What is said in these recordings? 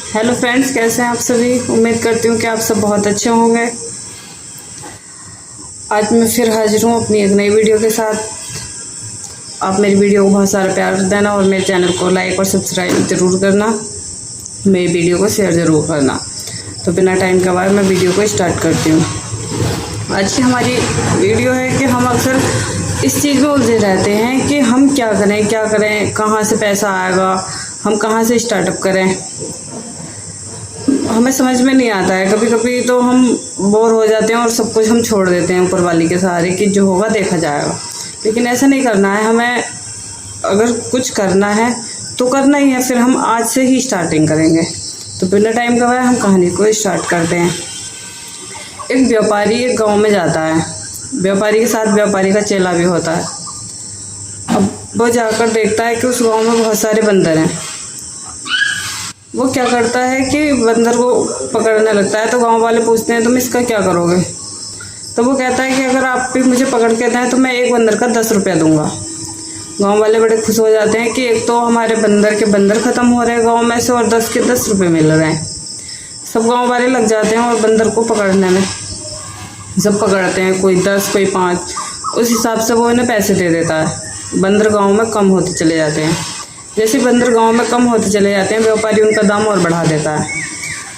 Hello friends, कैसे हैं आप सभी। उम्मीद करती हूँ कि आप सब बहुत अच्छे होंगे। आज मैं फिर हाजिर हूँ अपनी एक नई वीडियो के साथ। आप मेरी वीडियो को बहुत सारा प्यार देना और मेरे चैनल को लाइक और सब्सक्राइब ज़रूर करना, मेरी वीडियो को शेयर ज़रूर करना। तो बिना टाइम गवाए मैं वीडियो को स्टार्ट करती हूँ। आज की हमारी वीडियो है कि हम अक्सर इस चीज़ में उलझे रहते हैं कि हम क्या करें, कहाँ से पैसा आएगा, हम कहाँ से स्टार्टअप करें। हमें समझ में नहीं आता है। कभी कभी तो हम बोर हो जाते हैं और सब कुछ हम छोड़ देते हैं ऊपर वाली के सहारे कि जो होगा देखा जाएगा। लेकिन ऐसा नहीं करना है। हमें अगर कुछ करना है तो करना ही है, फिर हम आज से ही स्टार्टिंग करेंगे। तो बिना टाइम गवाए हम कहानी को स्टार्ट करते हैं। एक व्यापारी एक गांव में जाता है। व्यापारी के साथ व्यापारी का चेला भी होता है। अब वो जाकर देखता है कि उस गांव में बहुत सारे बंदर हैं। वो क्या करता है कि बंदर को पकड़ने लगता है। तो गांव वाले पूछते हैं तुम इसका क्या करोगे। तो वो कहता है कि अगर आप भी मुझे पकड़ के दें तो मैं एक बंदर का 10 रुपया दूंगा। गांव वाले बड़े खुश हो जाते हैं कि एक तो हमारे बंदर के बंदर ख़त्म हो रहे हैं गांव में से, और 10 के 10 रुपये मिल रहे हैं। सब गांव वाले लग जाते हैं और बंदर को पकड़ने में सब पकड़ते हैं, कोई 10 कोई 5। उस हिसाब से वो इन्हें पैसे दे देता है। बंदर गाँव में कम होते चले जाते हैं। जैसे बंदर गांव में कम होते चले जाते हैं, व्यापारी उनका दाम और बढ़ा देता है।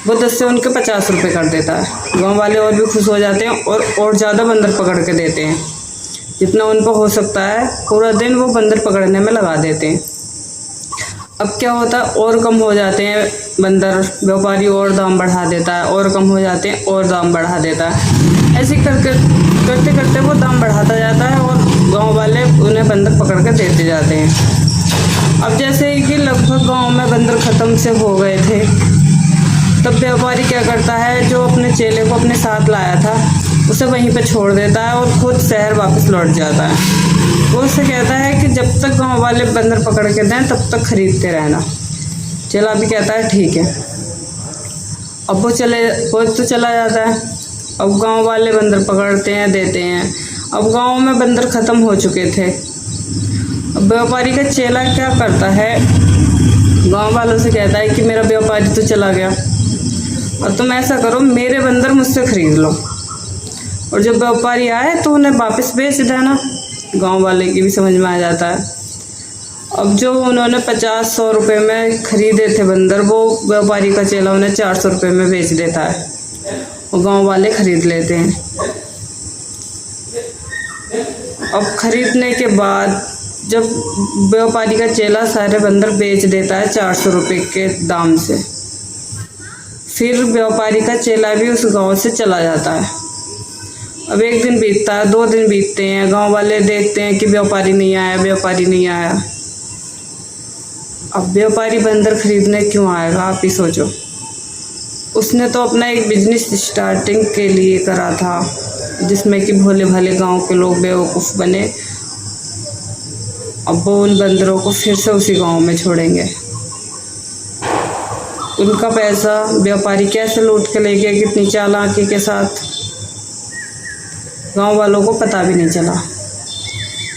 वो 10 से उनके 50 रुपये कर देता है। गांव वाले और भी खुश हो जाते हैं और ज़्यादा बंदर पकड़ के देते हैं। जितना उन पर हो सकता है पूरा दिन वो बंदर पकड़ने में लगा देते हैं। अब क्या होता है, और कम हो जाते हैं बंदर। व्यापारी और दाम बढ़ा देता है, और कम हो जाते हैं और दाम बढ़ा देता है। ऐसे करते करते वो दाम बढ़ाता जाता है और गाँव वाले उन्हें बंदर पकड़ के देते जाते हैं। अब जैसे कि लगभग गांव में बंदर ख़त्म से हो गए थे, तब व्यापारी क्या करता है, जो अपने चेले को अपने साथ लाया था उसे वहीं पर छोड़ देता है और खुद शहर वापस लौट जाता है। वो उससे कहता है कि जब तक गांव वाले बंदर पकड़ के दें तब तक खरीदते रहना। चेला भी कहता है ठीक है। अब वो तो चला जाता है। अब गाँव वाले बंदर पकड़ते हैं, देते हैं। अब गाँव में बंदर ख़त्म हो चुके थे। अब व्यापारी का चेला क्या करता है, गांव वालों से कहता है कि मेरा व्यापारी तो चला गया और तुम ऐसा करो, मेरे बंदर मुझसे खरीद लो और जब व्यापारी आए तो उन्हें वापस बेच देना। गांव वाले की भी समझ में आ जाता है। अब जो उन्होंने 50-100 रुपये में खरीदे थे बंदर, वो व्यापारी का चेला उन्हें 400 रुपये में बेच देता है और गाँव वाले खरीद लेते हैं। अब खरीदने के बाद जब व्यापारी का चेला सारे बंदर बेच देता है 400 रुपये के दाम से, फिर व्यापारी का चेला भी उस गांव से चला जाता है। अब 1 दिन बीतता है, 2 दिन बीतते हैं। गांव वाले देखते हैं कि व्यापारी नहीं आया। अब व्यापारी बंदर खरीदने क्यों आएगा, आप ही सोचो। उसने तो अपना एक बिजनेस स्टार्टिंग के लिए करा था, जिसमें कि भोले भाले गाँव के लोग बेवकूफ़ बने। अब वो उन बंदरों को फिर से उसी गांव में छोड़ेंगे। उनका पैसा व्यापारी कैसे लूट के ले गया, कितनी चालाकी के साथ, गांव वालों को पता भी नहीं चला।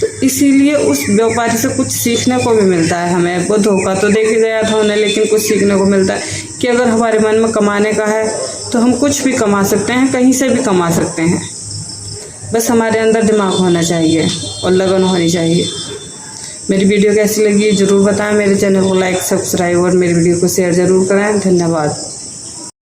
तो इसीलिए उस व्यापारी से कुछ सीखने को भी मिलता है हमें। वो धोखा तो दे के गया था उन्हें, लेकिन कुछ सीखने को मिलता है कि अगर हमारे मन में कमाने का है तो हम कुछ भी कमा सकते हैं, कहीं से भी कमा सकते हैं। बस हमारे अंदर दिमाग होना चाहिए और लगन होनी चाहिए। मेरी वीडियो कैसी लगी ज़रूर बताएं। मेरे चैनल को लाइक, सब्सक्राइब और मेरी वीडियो को शेयर ज़रूर करें। धन्यवाद।